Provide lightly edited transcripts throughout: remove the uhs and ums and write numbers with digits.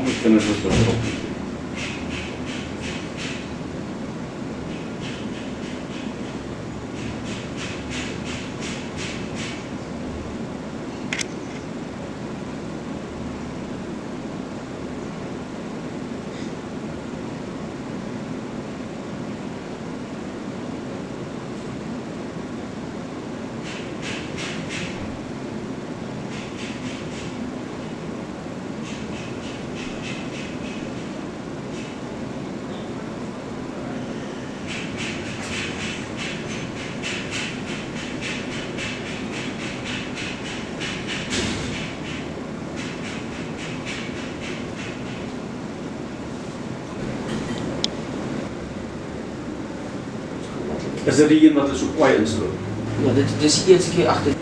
met kinders was betrokken. Is dit die een wat is so kwaai insloop? Ja, dit is die eerste keer agter.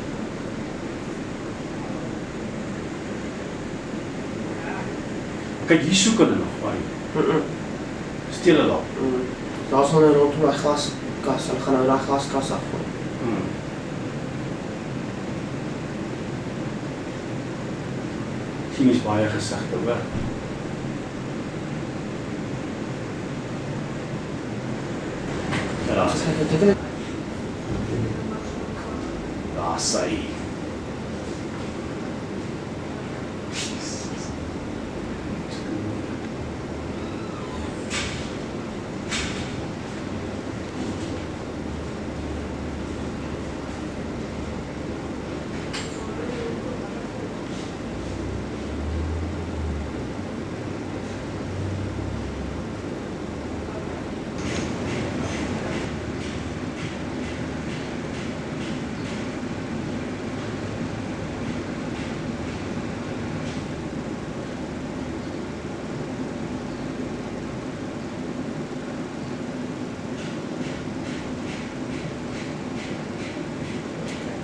Kyk, hier soek hulle nog baie. Steel hulle al. Daar is nou rondom die glaskas, hulle gaan nou die glaskas afgooi. Sien is baie gesigte, hoor. Ja, daar is hy.